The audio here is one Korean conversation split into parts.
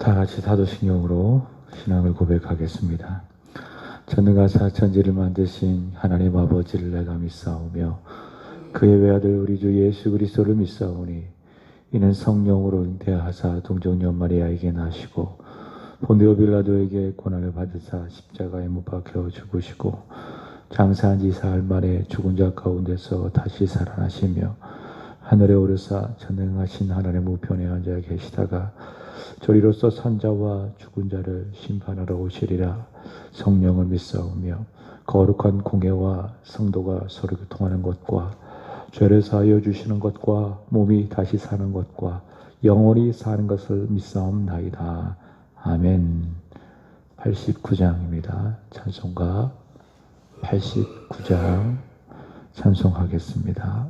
다 같이 사도신경으로 신앙을 고백하겠습니다. 전능하사 천지를 만드신 하나님 아버지를 내가 믿사오며 그의 외아들 우리 주 예수 그리스도를 믿사오니 이는 성령으로 잉태하사 동정녀 마리아에게 나시고 본디오 빌라도에게 고난을 받으사 십자가에 못 박혀 죽으시고 장사한 지 사흘 만에 죽은 자 가운데서 다시 살아나시며 하늘에 오르사 전능하신 하나님 우편에 앉아 계시다가 저리로서 산자와 죽은 자를 심판하러 오시리라. 성령을 믿사오며 거룩한 공예와 성도가 서로 교통하는 것과 죄를 사하여 주시는 것과 몸이 다시 사는 것과 영원히 사는 것을 믿사옵나이다. 아멘. 89장입니다. 찬송가 89장 찬송하겠습니다.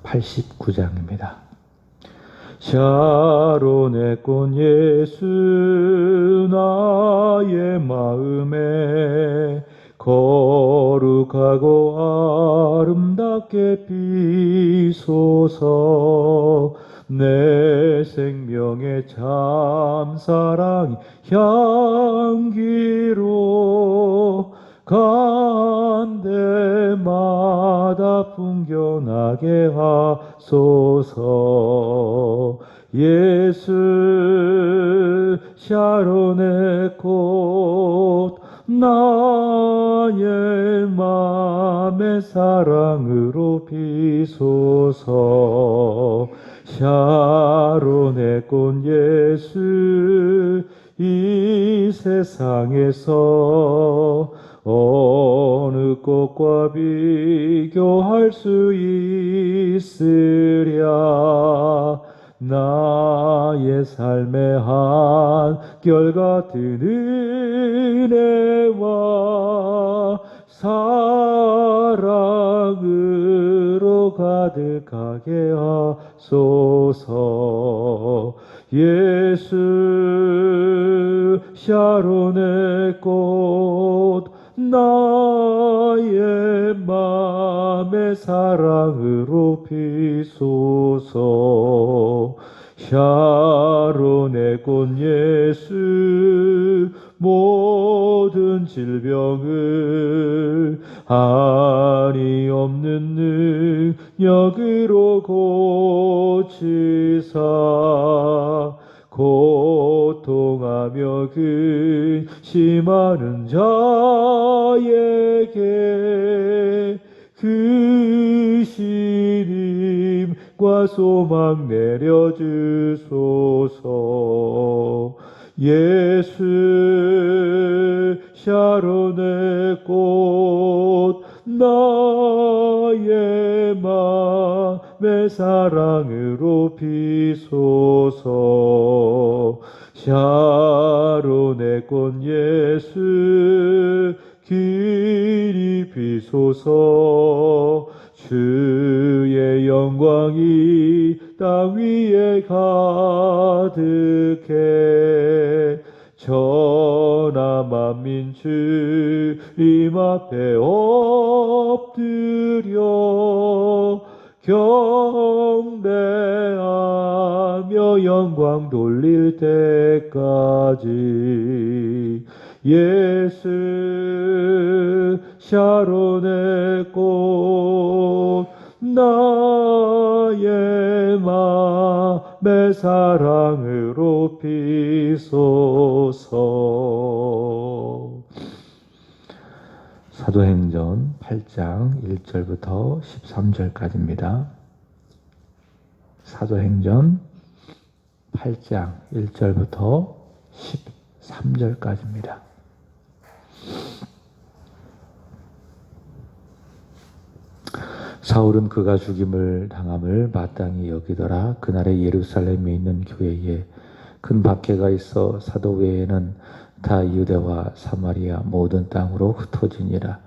(89장입니다) 샤론의 꽃 예수 나의 마음에 거룩하고 아름답게 비소서. 내 생명의 참사랑 향기로 간데마다 풍겨나게 하소서. 예수 샤론의 꽃 나의 맘의 사랑으로 비소서. 샤론의 꽃 예수 이 세상에서 어느 꽃과 비교할 수 있으랴. 나의 삶의 한결같은 은혜와 사랑으로 가득하게 하소서. 예수 샤론의 꽃 나의 맘의 사랑으로 비소서. 샤론의 꽃 예수 모든 질병을 한이 없는 능력으로 고치사 고통하며 근심하는 자에게 그 신임과 소망 내려주소서. 예수 샤론의 꽃 나의 맘의 사랑으로 비소서. 샤론의 꽃 예수 길이 비소서. 주의 영광이 땅 위에 가득해 천하 만민 주님 앞에 엎드려 경배하며 영광 돌릴 때까지. 예수 샤론의 꽃 나의 맘의 사랑으로 비소서. 사도행전 8장 1절부터 13절까지입니다. 사도행전 8장 1절부터 13절까지입니다. 사울은 그가 죽임을 당함을 마땅히 여기더라. 그날에 예루살렘에 있는 교회에 큰 박해가 있어 사도 외에는 다 유대와 사마리아 모든 땅으로 흩어지니라.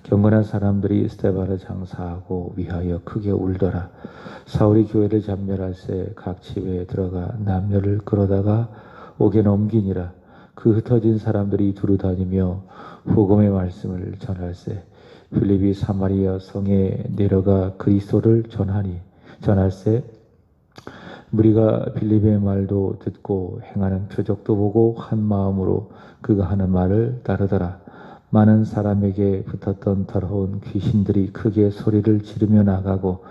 경건한 사람들이 스데반을 장사하고 위하여 크게 울더라. 사울이 교회를 잠멸할새 각 지회에 들어가 남녀를 끌어다가 옥에 넘기니라. 그 흩어진 사람들이 두루 다니며 복음의 말씀을 전할새 필립이 사마리아 성에 내려가 그리스도를 전하니 전할세 무리가 빌립의 말도 듣고 행하는 표적도 보고 한 마음으로 그가 하는 말을 따르더라. 많은 사람에게 붙었던 더러운 귀신들이 크게 소리를 지르며 나가고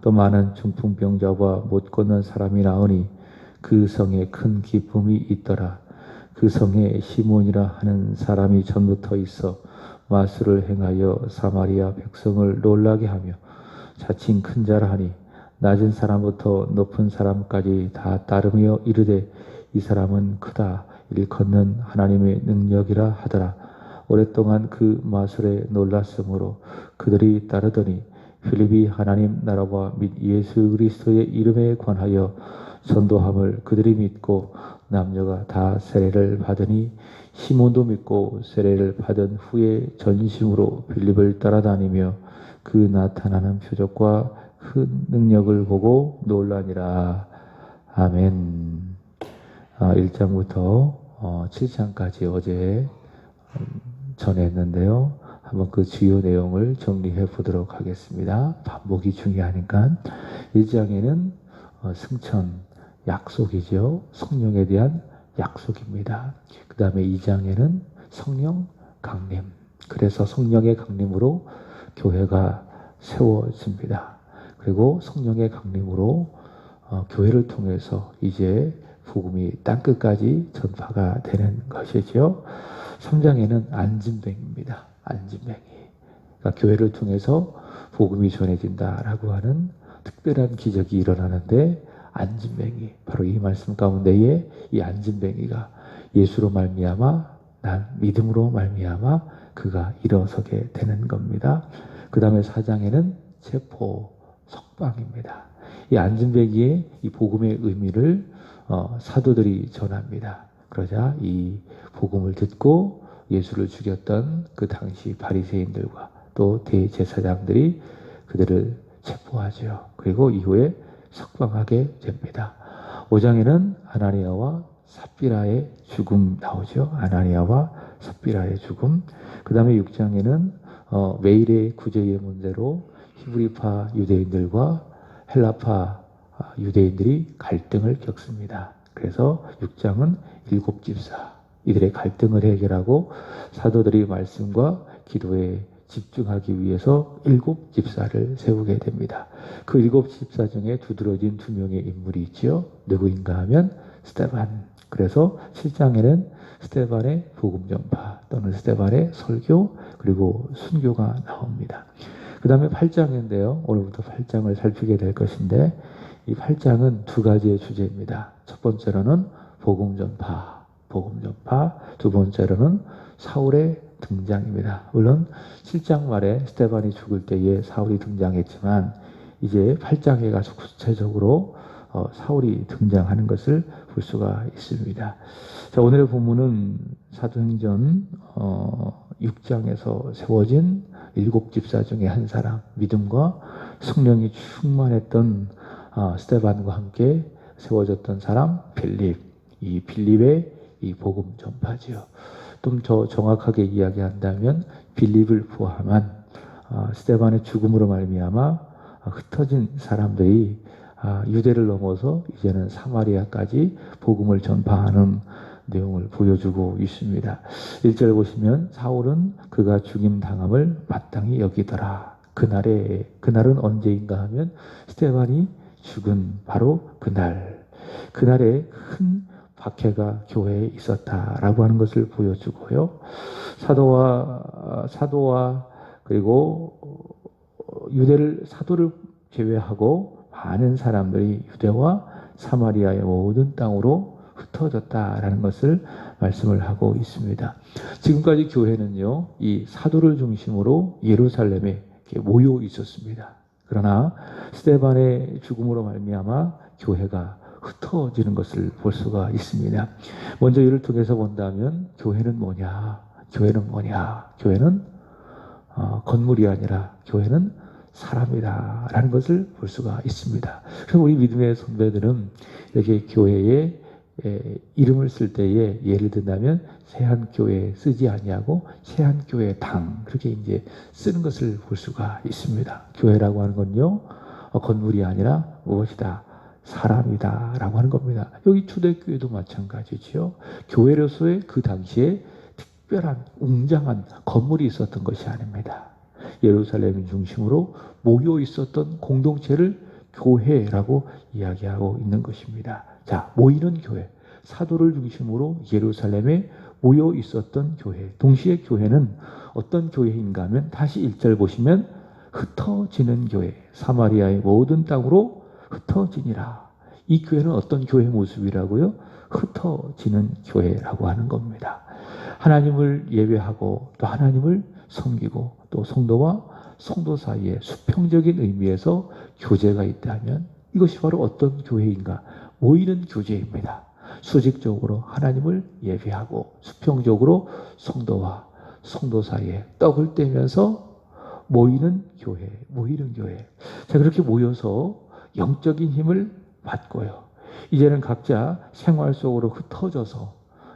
또 많은 중풍병자와 못 걷는 사람이 나오니 그 성에 큰 기쁨이 있더라. 그 성에 시몬이라 하는 사람이 전부터 있어 마술을 행하여 사마리아 백성을 놀라게 하며 자칭 큰 자라 하니 낮은 사람부터 높은 사람까지 다 따르며 이르되 이 사람은 크다 일컫는 하나님의 능력이라 하더라. 오랫동안 그 마술에 놀랐으므로 그들이 따르더니 필립이 하나님 나라와 및 예수 그리스도의 이름에 관하여 전도함을 그들이 믿고 남녀가 다 세례를 받으니 시몬도 믿고 세례를 받은 후에 전심으로 필립을 따라다니며 그 나타나는 표적과 큰 능력을 보고 놀라니라. 아멘. 1장부터 7장까지 어제 전했는데요. 한번 그 주요 내용을 정리해 보도록 하겠습니다. 반복이 중요하니까. 1장에는 승천, 약속이죠. 성령에 대한 약속입니다. 그 다음에 2장에는 성령 강림. 그래서 성령의 강림으로 교회가 세워집니다. 그리고 성령의 강림으로 교회를 통해서 이제 복음이 땅끝까지 전파가 되는 것이죠. 3장에는 안진뱅입니다. 안진뱅이. 그러니까 교회를 통해서 복음이 전해진다라고 하는 특별한 기적이 일어나는데 안진뱅이, 바로 이 말씀 가운데에 이 안진뱅이가 예수로 말미암아 난 믿음으로 말미암아 그가 일어서게 되는 겁니다. 그 다음에 4장에는 체포, 석방입니다. 이 안진뱅이의 이 복음의 의미를 사도들이 전합니다. 그러자 이 복음을 듣고 예수를 죽였던 그 당시 바리새인들과 또 대제사장들이 그들을 체포하죠. 그리고 이후에 석방하게 됩니다. 5장에는 아나니아와 삽비라의 죽음 나오죠. 아나니아와 삽비라의 죽음. 그 다음에 6장에는 매일의 구제의 문제로 히브리파 유대인들과 헬라파 유대인들이 갈등을 겪습니다. 그래서 6장은 7집사, 이들의 갈등을 해결하고 사도들이 말씀과 기도에 집중하기 위해서 7집사를 세우게 됩니다. 그 7집사 중에 두드러진 2명의 인물이 있죠. 누구인가 하면 스데반. 그래서 7장에는 스데반의 복음 전파 또는 스데반의 설교 그리고 순교가 나옵니다. 그 다음에 8장인데요. 오늘부터 8장을 살피게 될 것인데 이 8장은 2가지의 주제입니다. 첫 번째로는 복음 전파, 두 번째로는 사울의 등장입니다. 물론 7장 말에 스데반이 죽을 때에 사울이 등장했지만 이제 8장에 가서 구체적으로 사울이 등장하는 것을 볼 수가 있습니다. 자, 오늘의 본문은 사도행전 6장에서 세워진 7집사 중에 한 사람, 믿음과 성령이 충만했던 스데반과 함께 세워졌던 사람 필립. 이 필립의 이 복음 전파지요. 좀 더 정확하게 이야기한다면 필립을 포함한 스데반의 죽음으로 말미암아 흩어진 사람들이 유대를 넘어서 이제는 사마리아까지 복음을 전파하는 내용을 보여주고 있습니다. 1절 보시면 사울은 그가 죽임 당함을 마땅히 여기더라. 그날은 언제인가 하면 스데반이 죽은 바로 그날에 큰 박해가 교회에 있었다라고 하는 것을 보여주고요. 사도와 그리고 사도를 제외하고 많은 사람들이 유대와 사마리아의 모든 땅으로 흩어졌다라는 것을 말씀을 하고 있습니다. 지금까지 교회는요, 이 사도를 중심으로 예루살렘에 모여 있었습니다. 그러나 스데반의 죽음으로 말미암아 교회가 흩어지는 것을 볼 수가 있습니다. 먼저 이를 통해서 본다면 교회는 뭐냐? 교회는 건물이 아니라 교회는 사람이다 라는 것을 볼 수가 있습니다. 그래서 우리 믿음의 선배들은 이렇게 교회에 이름을 쓸 때에 예를 든다면 세한교회 쓰지 아니하고 세한교회 당 그렇게 이제 쓰는 것을 볼 수가 있습니다. 교회라고 하는 건요, 건물이 아니라 무엇이다? 사람이다 라고 하는 겁니다. 여기 초대교회도 마찬가지지요. 교회로서의 그 당시에 특별한 웅장한 건물이 있었던 것이 아닙니다. 예루살렘 중심으로 모여 있었던 공동체를 교회라고 이야기하고 있는 것입니다. 자, 모이는 교회, 사도를 중심으로 예루살렘에 모여 있었던 교회. 동시에 교회는 어떤 교회인가 하면 다시 1절 보시면 흩어지는 교회, 사마리아의 모든 땅으로 흩어지니라. 이 교회는 어떤 교회 모습이라고요? 흩어지는 교회라고 하는 겁니다. 하나님을 예배하고 또 하나님을 섬기고 또 성도와 성도 사이에 수평적인 의미에서 교제가 있다면 이것이 바로 어떤 교회인가? 모이는 교제입니다. 수직적으로 하나님을 예배하고 수평적으로 성도와 성도 사이에 떡을 떼면서 모이는 교회. 자, 그렇게 모여서 영적인 힘을 받고요. 이제는 각자 생활 속으로 흩어져서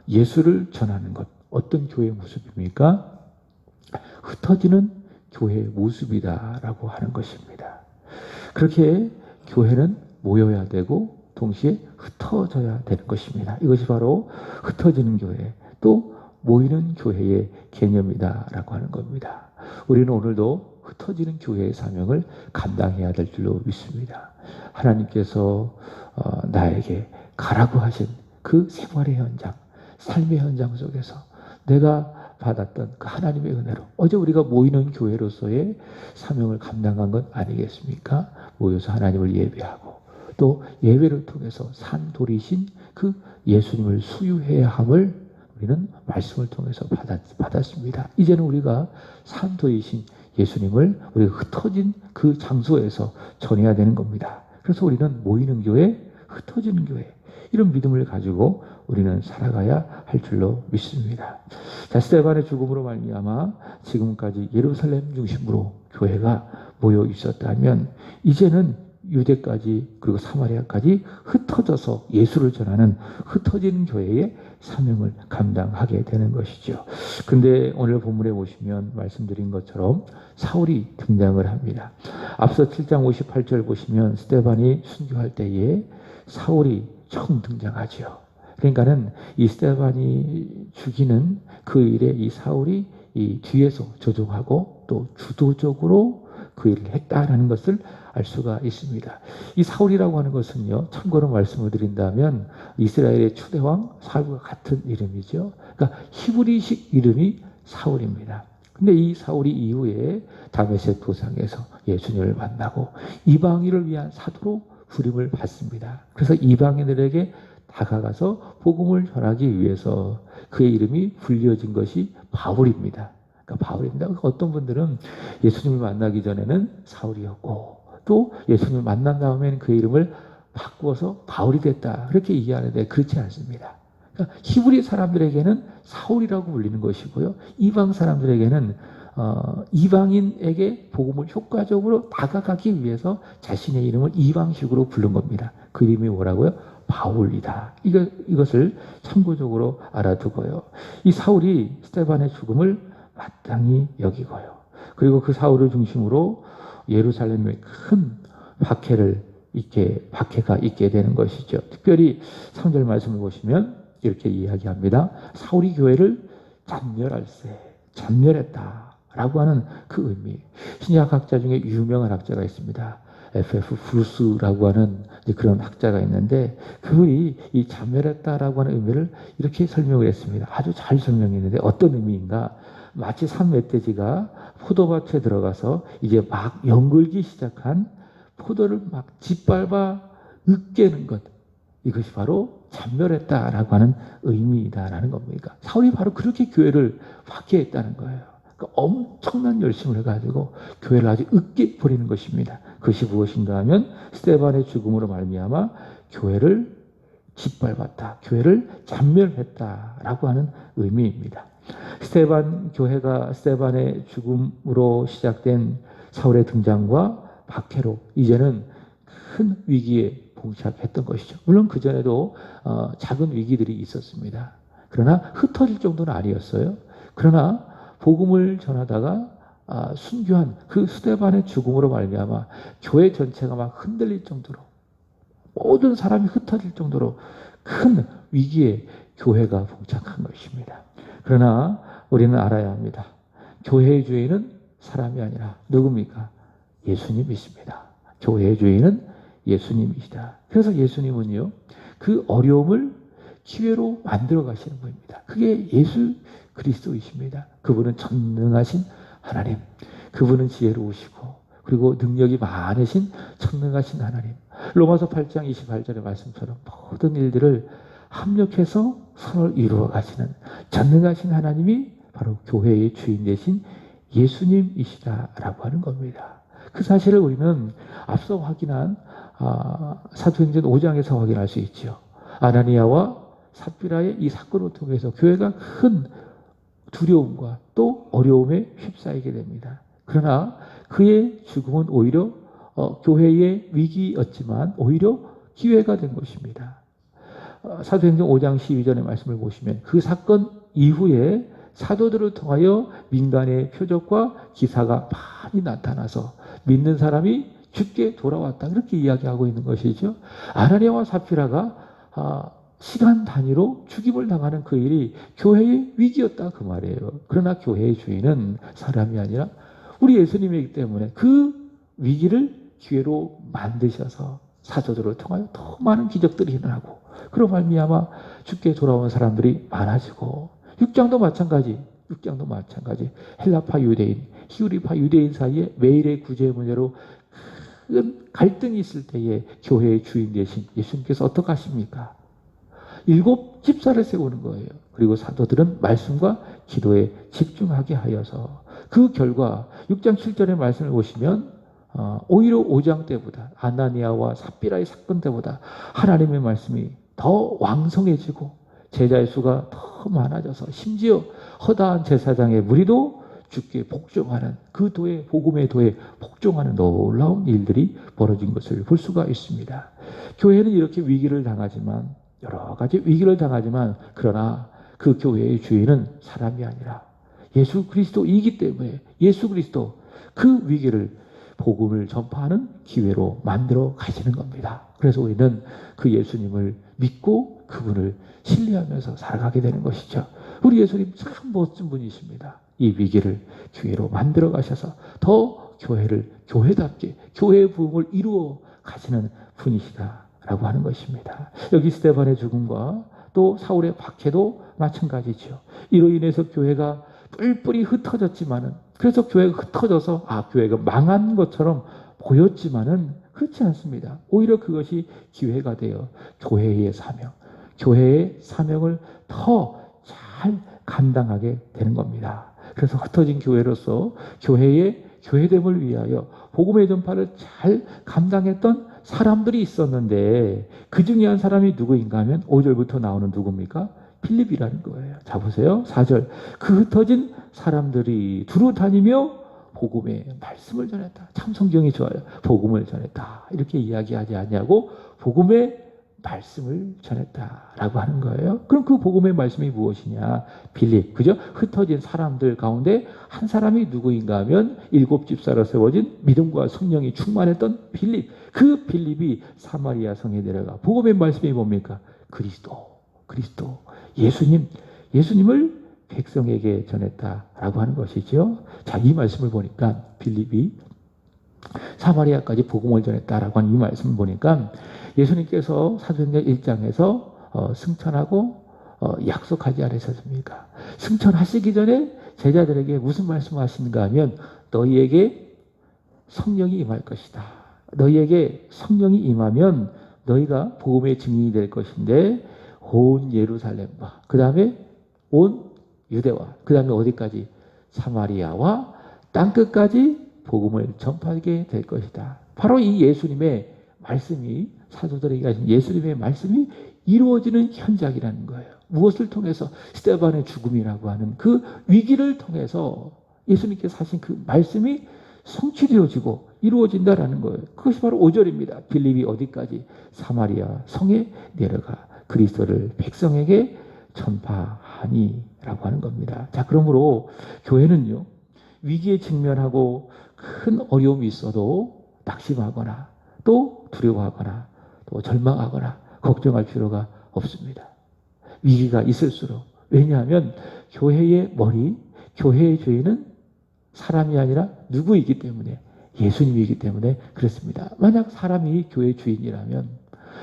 예수를 전하는 것. 어떤 교회의 모습입니까? 흩어지는 교회의 모습이다라고 하는 것입니다. 그렇게 교회는 모여야 되고 동시에 흩어져야 되는 것입니다. 이것이 바로 흩어지는 교회, 또 모이는 교회의 개념이다라고 하는 겁니다. 우리는 오늘도 흩어지는 교회의 사명을 감당해야 될 줄로 믿습니다. 하나님께서 나에게 가라고 하신 그 생활의 현장, 삶의 현장 속에서 내가 받았던 그 하나님의 은혜로 어제 우리가 모이는 교회로서의 사명을 감당한 것 아니겠습니까? 모여서 하나님을 예배하고 또 예배를 통해서 산돌이신 그 예수님을 수유해야 함을 우리는 말씀을 통해서 받았습니다. 이제는 우리가 산돌이신 예수님을 우리가 흩어진 그 장소에서 전해야 되는 겁니다. 그래서 우리는 모이는 교회, 흩어지는 교회, 이런 믿음을 가지고 우리는 살아가야 할 줄로 믿습니다. 자, 스데반의 죽음으로 말미암아 지금까지 예루살렘 중심으로 교회가 모여 있었다면 이제는 유대까지 그리고 사마리아까지 흩어져서 예수를 전하는 흩어지는 교회의 사명을 감당하게 되는 것이죠. 근데 오늘 본문에 보시면 말씀드린 것처럼 사울이 등장을 합니다. 앞서 7장 58절 보시면 스데반이 순교할 때에 사울이 처음 등장하죠. 그러니까는 이 스데반이 죽이는 그 일에 이 사울이 이 뒤에서 조종하고 또 주도적으로 그 일을 했다라는 것을 알 수가 있습니다. 이 사울이라고 하는 것은요, 참고로 말씀을 드린다면 이스라엘의 초대왕 사울과 같은 이름이죠. 그러니까 히브리식 이름이 사울입니다. 근데 이 사울이 이후에 다메섹 도상에서 예수님을 만나고 이방인을 위한 사도로 부름을 받습니다. 그래서 이방인들에게 다가가서 복음을 전하기 위해서 그의 이름이 불려진 것이 바울입니다. 그러니까 바울입니다. 어떤 분들은 예수님을 만나기 전에는 사울이었고 또 예수님을 만난 다음에는 그 이름을 바꾸어서 바울이 됐다. 그렇게 이해하는데 그렇지 않습니다. 그러니까 히브리 사람들에게는 사울이라고 불리는 것이고요. 이방 사람들에게는 이방인에게 복음을 효과적으로 다가가기 위해서 자신의 이름을 이방식으로 부른 겁니다. 그 이름이 뭐라고요? 바울이다. 이것을 참고적으로 알아두고요. 이 사울이 스데반의 죽음을 마땅히 여기고요. 그리고 그 사울을 중심으로 예루살렘에 큰 박해가 있게 되는 것이죠. 특별히 3절 말씀을 보시면 이렇게 이야기합니다. 사울이 교회를 전멸했다라고 하는 그 의미. 신약학자 중에 유명한 학자가 있습니다. F.F. 브루스라고 하는 그런 학자가 있는데 그분이 이 전멸했다라고 하는 의미를 이렇게 설명을 했습니다. 아주 잘 설명했는데 어떤 의미인가? 마치 산멧돼지가 포도밭에 들어가서 이제 막 연글기 시작한 포도를 막 짓밟아 으깨는 것. 이것이 바로 전멸했다라고 하는 의미이다라는 겁니다. 사울이 바로 그렇게 교회를 박해했다는 거예요. 그러니까 엄청난 열심을 해가지고 교회를 아주 으깨버리는 것입니다. 그것이 무엇인가 하면 스데반의 죽음으로 말미암아 교회를 짓밟았다. 교회를 전멸했다라고 하는 의미입니다. 스데반의 죽음으로 시작된 사울의 등장과 박해로 이제는 큰 위기에 봉착했던 것이죠. 물론 그전에도 작은 위기들이 있었습니다. 그러나 흩어질 정도는 아니었어요. 그러나 복음을 전하다가 순교한 그 스데반의 죽음으로 말미암아 교회 전체가 막 흔들릴 정도로 모든 사람이 흩어질 정도로 큰 위기에 교회가 봉착한 것입니다. 그러나 우리는 알아야 합니다. 교회의 주인은 사람이 아니라 누굽니까? 예수님이십니다. 교회의 주인은 예수님이시다. 그래서 예수님은요, 그 어려움을 기회로 만들어 가시는 분입니다. 그게 예수 그리스도이십니다. 그분은 전능하신 하나님, 그분은 지혜로우시고 그리고 능력이 많으신 전능하신 하나님. 로마서 8장 28절의 말씀처럼 모든 일들을 합력해서 선을 이루어 가시는 전능하신 하나님이 바로 교회의 주인 되신 예수님이시다라고 하는 겁니다. 그 사실을 우리는 앞서 확인한 사도행전 5장에서 확인할 수 있죠. 아나니아와 삽비라의 이 사건을 통해서 교회가 큰 두려움과 또 어려움에 휩싸이게 됩니다. 그러나 그의 죽음은 오히려 교회의 위기였지만 오히려 기회가 된 것입니다. 사도행전 5장 12절의 말씀을 보시면 그 사건 이후에 사도들을 통하여 민간의 표적과 기사가 많이 나타나서 믿는 사람이 죽게 돌아왔다. 그렇게 이야기하고 있는 것이죠. 아나니아와 삽비라가 시간 단위로 죽임을 당하는 그 일이 교회의 위기였다 그 말이에요. 그러나 교회의 주인은 사람이 아니라 우리 예수님이기 때문에 그 위기를 기회로 만드셔서 사도들을 통하여 더 많은 기적들이 일어나고 그로 말미암아 죽게 돌아온 사람들이 많아지고 6장도 마찬가지 헬라파 유대인, 히브리파 유대인 사이에 매일의 구제 문제로 큰 갈등이 있을 때에 교회의 주인 되신 예수님께서 어떻게 하십니까? 7 집사를 세우는 거예요. 그리고 사도들은 말씀과 기도에 집중하게 하여서 그 결과 6장 7절의 말씀을 보시면 오히려 5장 때보다 아나니아와 삽비라의 사건 때보다 하나님의 말씀이 더 왕성해지고 제자의 수가 더 많아져서 심지어 허다한 제사장의 무리도 주께 복종하는 그 도에 복음의 도에 복종하는 놀라운 일들이 벌어진 것을 볼 수가 있습니다. 교회는 이렇게 위기를 당하지만 여러 가지 위기를 당하지만 그러나 그 교회의 주인은 사람이 아니라 예수 그리스도이기 때문에 예수 그리스도 그 위기를 복음을 전파하는 기회로 만들어 가시는 겁니다. 그래서 우리는 그 예수님을 믿고 그분을 신뢰하면서 살아가게 되는 것이죠. 우리 예수님 참 멋진 분이십니다. 이 위기를 기회로 만들어 가셔서 더 교회를 교회답게 교회의 부흥을 이루어 가시는 분이시다라고 하는 것입니다. 여기 스데반의 죽음과 또 사울의 박해도 마찬가지죠. 이로 인해서 교회가 뿔뿔이 흩어졌지만은 그래서 교회가 흩어져서 교회가 망한 것처럼 보였지만은 그렇지 않습니다. 오히려 그것이 기회가 되어 교회의 사명을 더 잘 감당하게 되는 겁니다. 그래서 흩어진 교회로서 교회의 교회됨을 위하여 복음의 전파를 잘 감당했던 사람들이 있었는데 그 중에 한 사람이 누구인가 하면 5절부터 나오는 누굽니까? 빌립이라는 거예요. 자 보세요. 4절. 그 흩어진 사람들이 두루 다니며 복음의 말씀을 전했다. 참 성경이 좋아요. 복음을 전했다. 이렇게 이야기하지 않냐고 복음의 말씀을 전했다라고 하는 거예요. 그럼 그 복음의 말씀이 무엇이냐? 빌립. 그죠? 흩어진 사람들 가운데 한 사람이 누구인가 하면 7 집사로 세워진 믿음과 성령이 충만했던 빌립. 그 빌립이 사마리아 성에 내려가 복음의 말씀이 뭡니까? 그리스도. 예수님을 백성에게 전했다라고 하는 것이죠. 자, 이 말씀을 보니까 빌립이 사마리아까지 복음을 전했다라고 하는 이 말씀을 보니까 예수님께서 사도행전 1장에서 승천하고 약속하지 않으셨습니까? 승천하시기 전에 제자들에게 무슨 말씀을 하시는가 하면 너희에게 성령이 임할 것이다. 너희에게 성령이 임하면 너희가 복음의 증인이 될 것인데 온 예루살렘과 그 다음에 온 유대와 그 다음에 어디까지? 사마리아와 땅끝까지 복음을 전파하게 될 것이다. 바로 이 예수님의 말씀이 사도들에게 하신 예수님의 말씀이 이루어지는 현장이라는 거예요. 무엇을 통해서? 스데반의 죽음이라고 하는 그 위기를 통해서 예수님께서 하신 그 말씀이 성취되어지고 이루어진다라는 거예요. 그것이 바로 5절입니다. 빌립이 어디까지? 사마리아 성에 내려가 그리스도를 백성에게 전파하니라고 하는 겁니다. 자, 그러므로 교회는요, 위기에 직면하고 큰 어려움이 있어도 낙심하거나 또 두려워하거나 또 절망하거나 걱정할 필요가 없습니다. 위기가 있을수록. 왜냐하면 교회의 머리, 교회의 주인은 사람이 아니라 누구이기 때문에, 예수님이기 때문에 그렇습니다. 만약 사람이 교회 주인이라면,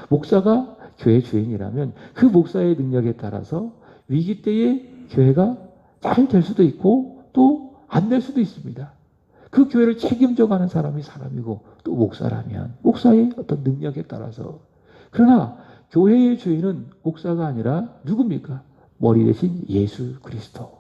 목사가 교회 주인이라면 그 목사의 능력에 따라서 위기 때에 교회가 잘 될 수도 있고 또 안 될 수도 있습니다. 그 교회를 책임져 가는 사람이 사람이고 또 목사라면 목사의 어떤 능력에 따라서. 그러나 교회의 주인은 목사가 아니라 누굽니까? 머리 대신 예수 그리스도.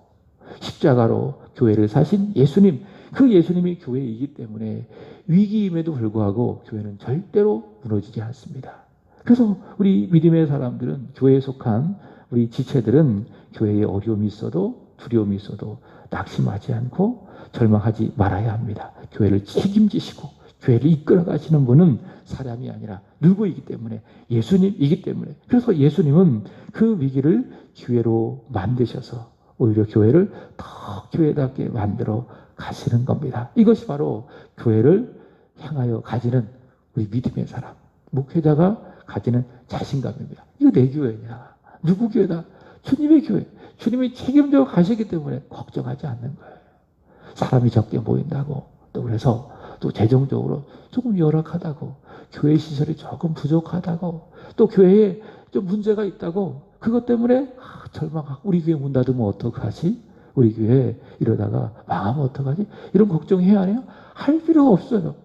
십자가로 교회를 사신 예수님, 그 예수님이 교회이기 때문에 위기임에도 불구하고 교회는 절대로 무너지지 않습니다. 그래서 우리 믿음의 사람들은, 교회에 속한 우리 지체들은 교회에 어려움이 있어도 두려움이 있어도 낙심하지 않고 절망하지 말아야 합니다. 교회를 책임지시고 교회를 이끌어 가시는 분은 사람이 아니라 누구이기 때문에, 예수님이기 때문에. 그래서 예수님은 그 위기를 기회로 만드셔서 오히려 교회를 더 교회답게 만들어 가시는 겁니다. 이것이 바로 교회를 향하여 가지는 우리 믿음의 사람, 목회자가 가지는 자신감입니다. 이거 내 교회냐? 누구 교회다? 주님의 교회. 주님이 책임져 가시기 때문에 걱정하지 않는 거예요. 사람이 적게 모인다고, 또 그래서 또 재정적으로 조금 열악하다고, 교회 시설이 조금 부족하다고, 또 교회에 좀 문제가 있다고, 그것 때문에 절망하고, 우리 교회 문 닫으면 어떡하지? 우리 교회 이러다가 망하면 어떡하지? 이런 걱정해야 하네요? 할 필요가 없어요.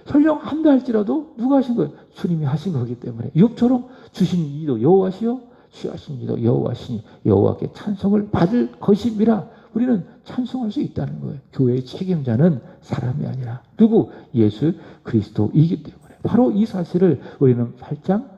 설령 한다 할지라도 누가 하신 거예요? 주님이 하신 거기 때문에. 욥처럼 주신 이도 여호와시요 취하신 이도 여호와시니 여호와께 찬송을 받을 것임이라. 우리는 찬송할 수 있다는 거예요. 교회의 책임자는 사람이 아니라 누구? 예수 그리스도이기 때문에. 바로 이 사실을 우리는 8장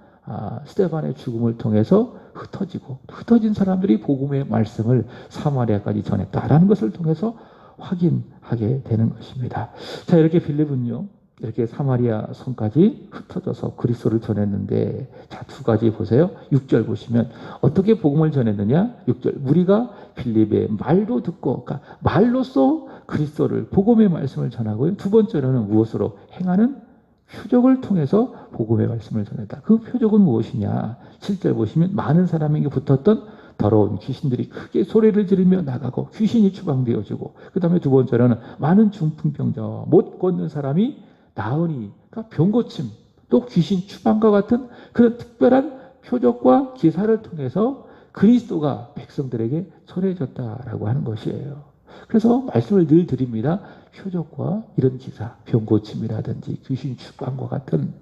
스데반의 죽음을 통해서 흩어진 사람들이 복음의 말씀을 사마리아까지 전했다라는 것을 통해서 확인하게 되는 것입니다. 자, 이렇게 빌립은요, 이렇게 사마리아 성까지 흩어져서 그리스도를 전했는데, 자, 두 가지 보세요. 6절 보시면 어떻게 복음을 전했느냐? 6절, 무리가 빌립의 말도 듣고, 그러니까 말로써 그리스도를, 복음의 말씀을 전하고요. 두 번째로는 무엇으로? 행하는 표적을 통해서 복음의 말씀을 전했다. 그 표적은 무엇이냐? 7절 보시면 많은 사람에게 붙었던 더러운 귀신들이 크게 소리를 지르며 나가고 귀신이 추방되어지고, 그 다음에 두 번째로는 많은 중풍병자와 못 걷는 사람이 나으니, 그러니까 병고침, 또 귀신 추방과 같은 그런 특별한 표적과 기사를 통해서 그리스도가 백성들에게 전해졌다라고 하는 것이에요. 그래서 말씀을 늘 드립니다. 표적과 이런 기사, 병고침이라든지 귀신 추방과 같은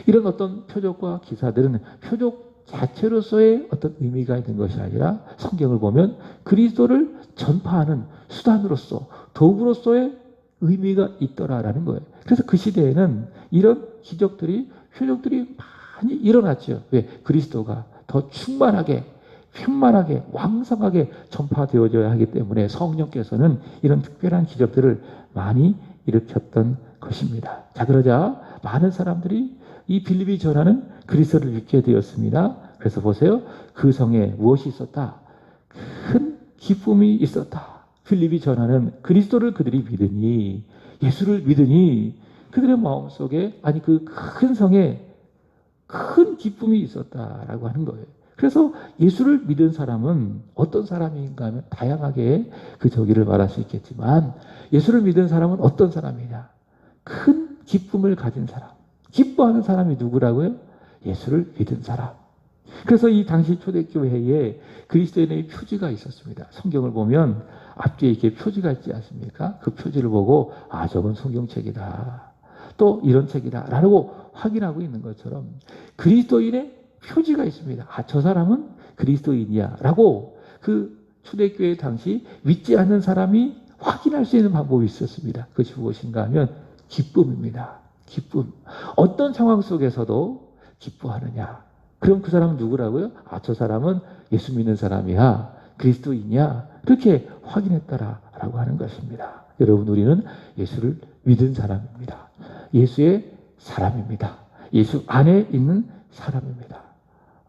이런 어떤 표적과 기사들은 표적 자체로서의 어떤 의미가 있는 것이 아니라, 성경을 보면 그리스도를 전파하는 수단으로서, 도구로서의 의미가 있더라라는 거예요. 그래서 그 시대에는 이런 기적들이, 표적들이 많이 일어났죠. 왜? 그리스도가 더 충만하게, 편만하게, 왕성하게 전파되어져야 하기 때문에 성령께서는 이런 특별한 기적들을 많이 일으켰던 것입니다. 자, 그러자 많은 사람들이 이 빌립이 전하는 그리스도를 믿게 되었습니다. 그래서 보세요. 그 성에 무엇이 있었다? 큰 기쁨이 있었다. 빌립이 전하는 그리스도를 그들이 믿으니, 예수를 믿으니 그들의 마음속에, 아니 그 큰 성에 큰 기쁨이 있었다라고 하는 거예요. 그래서 예수를 믿은 사람은 어떤 사람인가 하면 다양하게 그 저기를 말할 수 있겠지만, 예수를 믿은 사람은 어떤 사람이냐? 큰 기쁨을 가진 사람, 기뻐하는 사람이 누구라고요? 예수를 믿은 사람. 그래서 이 당시 초대교회에 그리스도인의 표지가 있었습니다. 성경을 보면 앞뒤에 이렇게 표지가 있지 않습니까? 그 표지를 보고 저건 성경책이다, 또 이런 책이다 라고 확인하고 있는 것처럼 그리스도인의 표지가 있습니다. 저 사람은 그리스도인이야 라고 그 초대교회 당시 믿지 않는 사람이 확인할 수 있는 방법이 있었습니다. 그것이 무엇인가 하면 기쁨입니다. 기쁨. 어떤 상황 속에서도 기뻐하느냐. 그럼 그 사람은 누구라고요? 저 사람은 예수 믿는 사람이야, 그리스도인이야, 그렇게 확인했다라고 하는 것입니다. 여러분, 우리는 예수를 믿은 사람입니다. 예수의 사람입니다. 예수 안에 있는 사람입니다.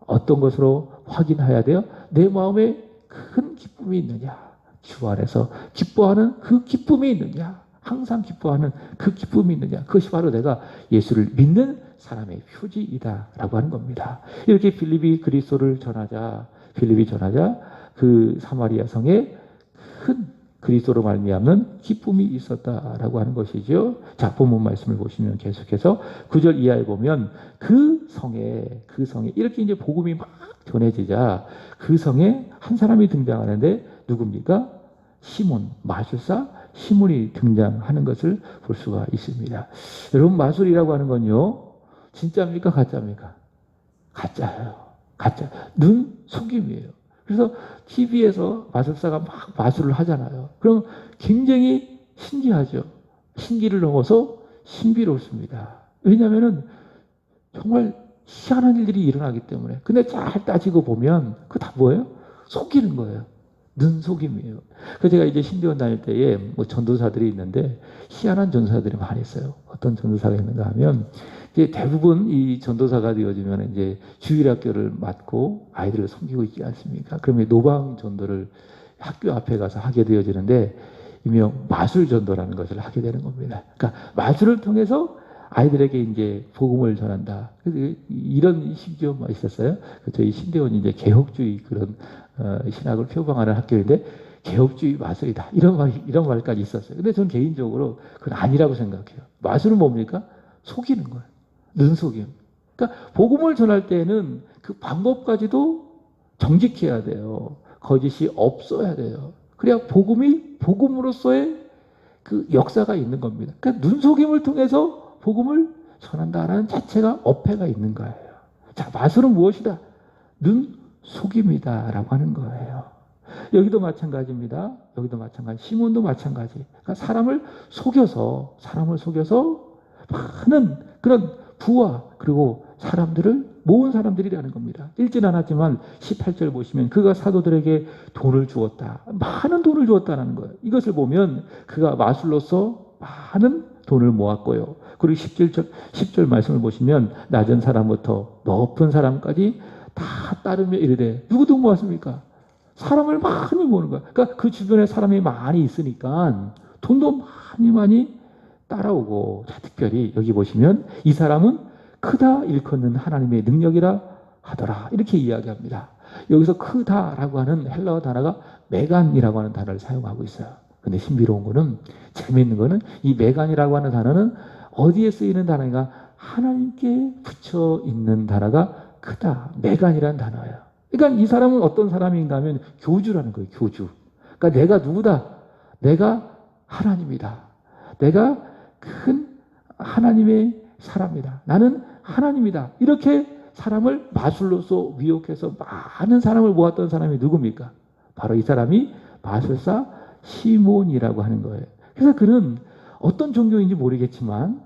어떤 것으로 확인해야 돼요? 내 마음에 큰 기쁨이 있느냐, 주 안에서 기뻐하는 그 기쁨이 있느냐? 항상 기뻐하는 그 기쁨이 있느냐? 그것이 바로 내가 예수를 믿는 사람의 표지이다라고 하는 겁니다. 이렇게 빌립이 그리스도를 전하자, 그 사마리아 성에 큰 그리스도로 말미암는 기쁨이 있었다라고 하는 것이죠. 자, 본문 말씀을 보시면 계속해서 9절 이하에 보면 그 성에 이렇게 이제 복음이 막 전해지자 그 성에 한 사람이 등장하는데 누굽니까? 시몬, 마술사 시몬이 등장하는 것을 볼 수가 있습니다. 여러분, 마술이라고 하는 건요, 진짜입니까? 가짜입니까? 가짜예요. 가짜. 눈 속임이에요. 그래서 TV에서 마술사가 막 마술을 하잖아요. 그럼 굉장히 신기하죠. 신기를 넘어서 신비롭습니다. 왜냐하면 정말 희한한 일들이 일어나기 때문에. 근데 잘 따지고 보면 그거 다 뭐예요? 속이는 거예요. 눈속임이에요. 그래서 제가 이제 신대원 다닐 때에 뭐 전도사들이 있는데 희한한 전도사들이 많이 있어요. 어떤 전도사가 있는가 하면 이제 대부분 이 전도사가 되어지면 이제 주일학교를 맡고 아이들을 섬기고 있지 않습니까? 그러면 노방 전도를 학교 앞에 가서 하게 되어지는데 일명 마술 전도라는 것을 하게 되는 겁니다. 그러니까 마술을 통해서 아이들에게 이제 복음을 전한다. 그래서 이런 심지어가 있었어요. 저희 신대원이 이제 개혁주의 그런 신학을 표방하는 학교인데 개혁주의 마술이다. 이런 말까지 있었어요. 근데 저는 개인적으로 그건 아니라고 생각해요. 마술은 뭡니까? 속이는 거예요. 눈속임. 그러니까 복음을 전할 때는 그 방법까지도 정직해야 돼요. 거짓이 없어야 돼요. 그래야 복음이 복음으로서의 그 역사가 있는 겁니다. 그러니까 눈속임을 통해서 복음을 전한다라는 자체가 어폐가 있는 거예요. 자, 마술은 무엇이다? 눈속임이다라고 하는 거예요. 여기도 마찬가지입니다. 시몬도 마찬가지. 그러니까 사람을 속여서 많은 그런 부와 그리고 사람들을 모은 사람들이라는 겁니다. 읽진 않았지만 18절 보시면 그가 사도들에게 돈을 주었다. 많은 돈을 주었다는 거예요. 이것을 보면 그가 마술로서 많은 돈을 모았고요. 그리고 10절 말씀을 보시면 낮은 사람부터 높은 사람까지 다 따르며 이르되 누구도 모았습니까? 사람을 많이 모으는 거야. 그러니까 그 주변에 사람이 많이 있으니까 돈도 많이 따라오고, 자, 특별히 여기 보시면 이 사람은 크다 일컫는 하나님의 능력이라 하더라. 이렇게 이야기합니다. 여기서 크다라고 하는 헬라어 단어가 메간이라고 하는 단어를 사용하고 있어요. 근데 신비로운 거는, 재미있는 거는 이 메간이라고 하는 단어는 어디에 쓰이는 단어인가? 하나님께 붙여 있는 단어가 크다, 메간이라는 단어예요. 그러니까 이 사람은 어떤 사람인가 하면 교주라는 거예요. 교주. 그러니까 내가 누구다? 내가 하나님이다. 내가 큰 하나님의 사람이다. 나는 하나님이다. 이렇게 사람을 마술로서 위혹해서 많은 사람을 모았던 사람이 누굽니까? 바로 이 사람이 마술사 시몬이라고 하는 거예요. 그래서 그는 어떤 종교인지 모르겠지만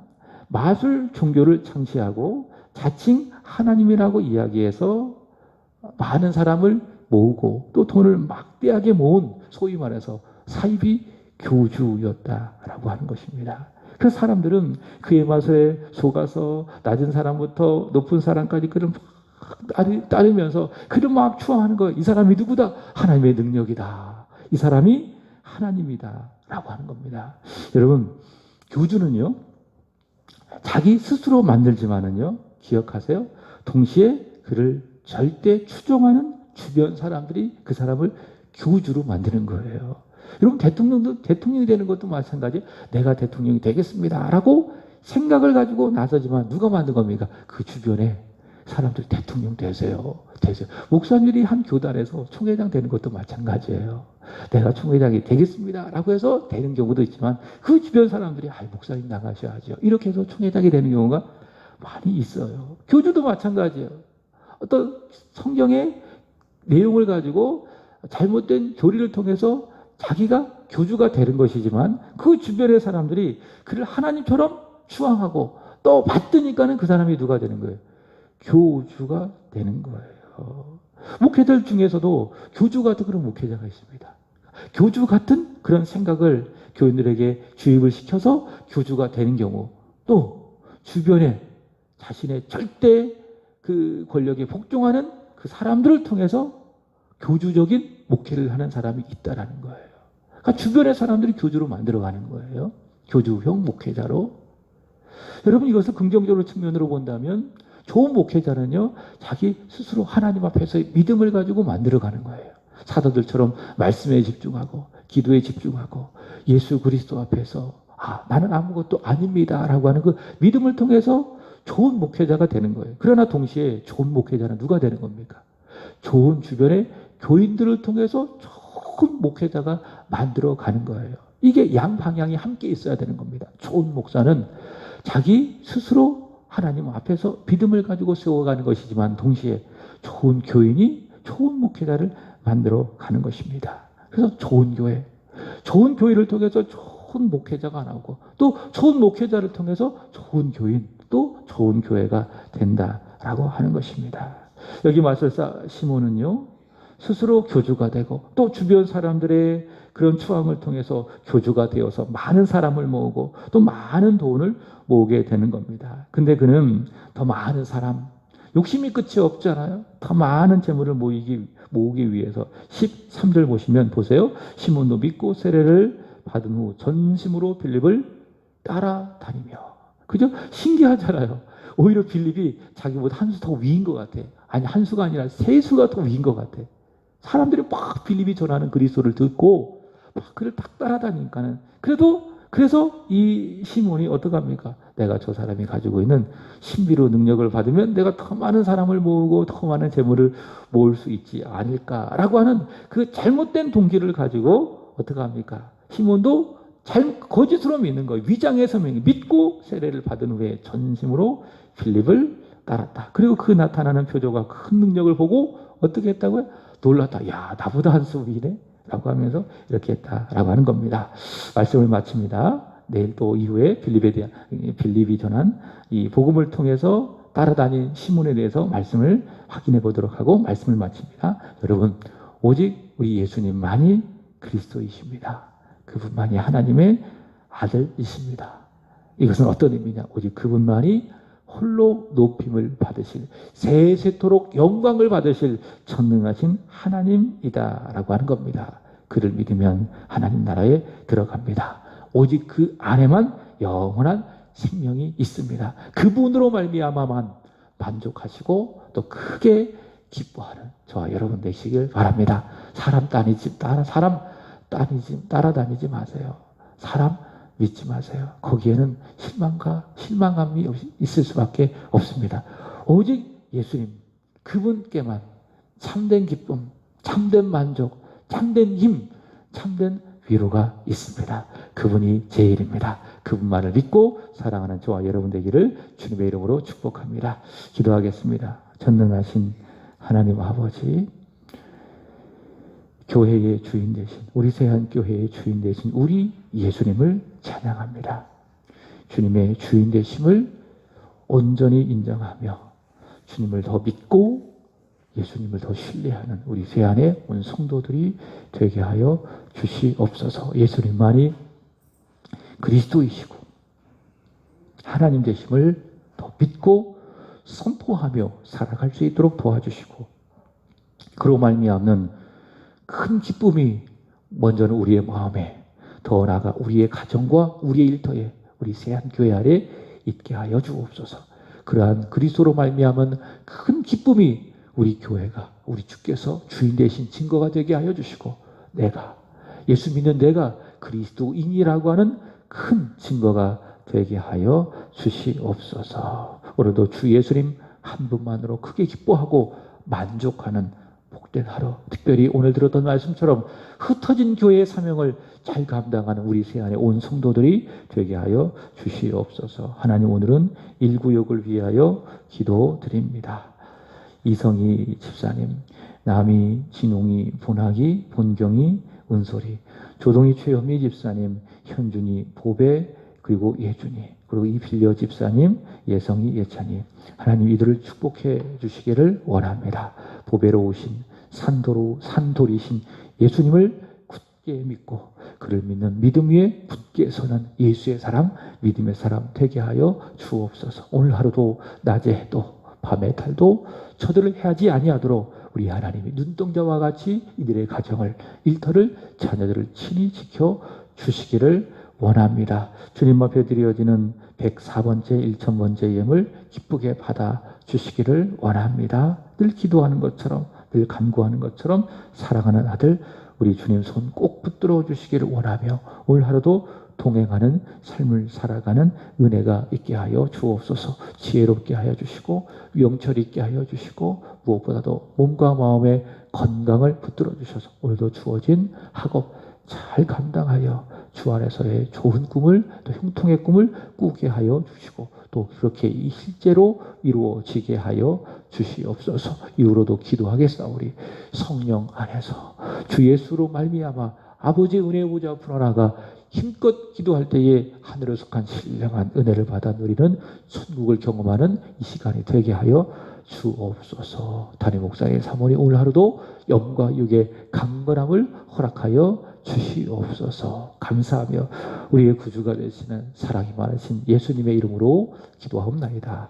마술 종교를 창시하고 자칭 하나님이라고 이야기해서 많은 사람을 모으고 또 돈을 막대하게 모은, 소위 말해서 사이비 교주였다라고 하는 것입니다. 그 사람들은 그의 마술에 속아서 낮은 사람부터 높은 사람까지 그를 막 따르면서 그를 막 추앙하는 거예요. 이 사람이 누구다? 하나님의 능력이다. 이 사람이 하나님이다 라고 하는 겁니다. 여러분, 교주는요, 자기 스스로 만들지만은요, 기억하세요. 동시에 그를 절대 추종하는 주변 사람들이 그 사람을 교주로 만드는 거예요. 여러분, 대통령이 되는 것도 마찬가지예요. 내가 대통령이 되겠습니다 라고 생각을 가지고 나서지만 누가 만든 겁니까? 그 주변에 사람들 대통령 되세요. 목사님들이 한 교단에서 총회장 되는 것도 마찬가지예요. 내가 총회장이 되겠습니다 라고 해서 되는 경우도 있지만 그 주변 사람들이 목사님 나가셔야죠. 이렇게 해서 총회장이 되는 경우가 많이 있어요. 교주도 마찬가지예요. 어떤 성경의 내용을 가지고 잘못된 교리를 통해서 자기가 교주가 되는 것이지만 그 주변의 사람들이 그를 하나님처럼 추앙하고 또 받드니까는 그 사람이 누가 되는 거예요? 교주가 되는 거예요. 목회자들 중에서도 교주 같은 그런 목회자가 있습니다. 교주 같은 그런 생각을 교인들에게 주입을 시켜서 교주가 되는 경우, 또 주변에 자신의 절대 그 권력에 복종하는 그 사람들을 통해서 교주적인 목회를 하는 사람이 있다라는 거예요. 그러니까 주변의 사람들이 교주로 만들어가는 거예요. 교주형 목회자로. 여러분 이것을 긍정적으로 측면으로 본다면 좋은 목회자는요, 자기 스스로 하나님 앞에서 믿음을 가지고 만들어가는 거예요. 사도들처럼 말씀에 집중하고 기도에 집중하고 예수 그리스도 앞에서 나는 아무것도 아닙니다 라고 하는 그 믿음을 통해서 좋은 목회자가 되는 거예요. 그러나 동시에 좋은 목회자는 누가 되는 겁니까? 좋은 주변의 교인들을 통해서 좋은 목회자가 만들어가는 거예요. 이게 양방향이 함께 있어야 되는 겁니다. 좋은 목사는 자기 스스로 하나님 앞에서 믿음을 가지고 세워가는 것이지만 동시에 좋은 교인이 좋은 목회자를 만들어가는 것입니다. 그래서 좋은 교회를 통해서 좋은 목회자가 나오고 또 좋은 목회자를 통해서 좋은 교인, 또 좋은 교회가 된다라고 하는 것입니다. 여기 마술사 시몬은요, 스스로 교주가 되고 또 주변 사람들의 그런 추앙을 통해서 교주가 되어서 많은 사람을 모으고 또 많은 돈을 모으게 되는 겁니다. 근데 그는 더 많은 사람, 욕심이 끝이 없잖아요. 더 많은 재물을 모으기 위해서 13절 보세요. 시몬도 믿고 세례를 받은 후 전심으로 빌립을 따라다니며. 그죠? 신기하잖아요. 오히려 빌립이 자기보다 한 수 더 위인 것 같아. 아니, 한 수가 아니라 세 수가 더 위인 것 같아. 사람들이 막 빌립이 전하는 그리스도를 듣고 막 그를 딱 따라다니니까는 그래서 이 시몬이 어떡합니까? 내가 저 사람이 가지고 있는 신비로 능력을 받으면 내가 더 많은 사람을 모으고 더 많은 재물을 모을 수 있지 않을까라고 하는 그 잘못된 동기를 가지고 어떡합니까? 시몬도 거짓으로 믿는 거예요. 위장해서 믿고 세례를 받은 후에 전심으로 빌립을 따랐다. 그리고 그 나타나는 표적과 큰 능력을 보고 어떻게 했다고요? 놀랐다. 야, 나보다 한 수 위네? 라고 하면서 이렇게 했다라고 하는 겁니다. 말씀을 마칩니다. 내일 또 이후에 빌립이 전한 이 복음을 통해서 따라다닌 시몬에 대해서 말씀을 확인해 보도록 하고 말씀을 마칩니다. 여러분, 오직 우리 예수님만이 그리스도이십니다. 그분만이 하나님의 아들이십니다. 이것은 어떤 의미냐? 오직 그분만이 홀로 높임을 받으실, 세세토록 영광을 받으실 전능하신 하나님이다 라고 하는 겁니다. 그를 믿으면 하나님 나라에 들어갑니다. 오직 그 안에만 영원한 생명이 있습니다. 그분으로 말미암아만 만족하시고 또 크게 기뻐하는 저와 여러분 되시길 바랍니다. 사람 따라다니지 마세요. 사람 믿지 마세요. 거기에는 실망감이 있을 수밖에 없습니다. 오직 예수님, 그분께만 참된 기쁨, 참된 만족, 참된 힘, 참된 위로가 있습니다. 그분이 제일입니다. 그분만을 믿고 사랑하는 저와 여러분 되기를 주님의 이름으로 축복합니다. 기도하겠습니다. 전능하신 하나님 아버지, 교회의 주인 되신, 우리 세한교회의 주인 되신 우리 예수님을 찬양합니다. 주님의 주인 되심을 온전히 인정하며 주님을 더 믿고 예수님을 더 신뢰하는 우리 세안의 온 성도들이 되게 하여 주시옵소서. 예수님만이 그리스도이시고 하나님 되심을 더 믿고 선포하며 살아갈 수 있도록 도와주시고, 그로 말미암는 큰 기쁨이 먼저는 우리의 마음에, 더 나아가 우리의 가정과 우리의 일터에, 우리 세안교회 아래 있게 하여 주옵소서. 그러한 그리스도로 말미암은 큰 기쁨이 우리 교회가, 우리 주께서 주인 되신 증거가 되게 하여 주시고, 예수 믿는 내가 그리스도인이라고 하는 큰 증거가 되게 하여 주시옵소서. 오늘도 주 예수님 한 분만으로 크게 기뻐하고 만족하는 복된 하루, 특별히 오늘 들었던 말씀처럼 흩어진 교회의 사명을 잘 감당하는 우리 세안의 온 성도들이 되게 하여 주시옵소서. 하나님, 오늘은 일구역을 위하여 기도드립니다. 이성희 집사님, 남희, 진홍이, 본학이, 본경이, 은솔이, 조동희, 최현미 집사님, 현준이, 보배, 그리고 예준이, 그리고 이빌려 집사님, 예성이, 예찬이, 하나님 이들을 축복해 주시기를 원합니다. 보배로 오신 산돌이신 예수님을 굳게 믿고 그를 믿는 믿음 위에 굳게 서는 예수의 사람, 믿음의 사람 되게 하여 주옵소서. 오늘 하루도 낮에 해도 밤에 달도 저들을 해하지 아니하도록 우리 하나님이 눈동자와 같이 이들의 가정을, 일터를, 자녀들을 친히 지켜 주시기를 원합니다. 주님 앞에 드려지는 104번째, 1000번째 예물 기쁘게 받아 주시기를 원합니다. 늘 기도하는 것처럼, 늘 간구하는 것처럼 사랑하는 아들 우리 주님 손 꼭 붙들어 주시기를 원하며 오늘 하루도 동행하는 삶을 살아가는 은혜가 있게 하여 주옵소서. 지혜롭게 하여 주시고 영철 있게 하여 주시고 무엇보다도 몸과 마음의 건강을 붙들어 주셔서 오늘도 주어진 학업 잘 감당하여 주 안에서의 좋은 꿈을, 또 형통의 꿈을 꾸게 하여 주시고 또 그렇게 실제로 이루어지게 하여 주시옵소서. 이후로도 기도하겠사오니 성령 안에서 주 예수로 말미암아 아버지의 은혜의 보좌 앞으로 나아가 힘껏 기도할 때에 하늘에 속한 신령한 은혜를 받아 누리는 천국을 경험하는 이 시간이 되게 하여 주옵소서. 담임 목사의 사모니 오늘 하루도 영과 육의 강건함을 허락하여 주시옵소서. 감사하며 우리의 구주가 되시는 사랑이 많으신 예수님의 이름으로 기도하옵나이다.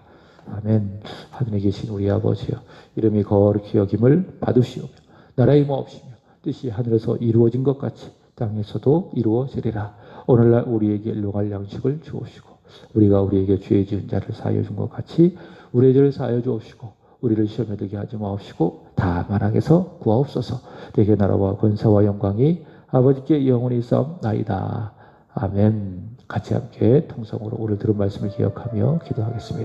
아멘. 하늘에 계신 우리 아버지여, 이름이 거룩히 여김을 받으시오며 나라의 마옵시며 뜻이 하늘에서 이루어진 것 같이 땅에서도 이루어지리라. 오늘날 우리에게 일용할 양식을 주옵시고 우리가 우리에게 죄 지은 자를 사하여 준 것 같이 우리의 죄를 사하여 주옵시고 우리를 시험에 들게 하지 마옵시고 다만 악에서 구하옵소서. 내게 나라와 권세와 영광이 아버지께 영원히 있사옵나이다. 아멘. 같이 함께 통성으로 오늘 들은 말씀을 기억하며 기도하겠습니다.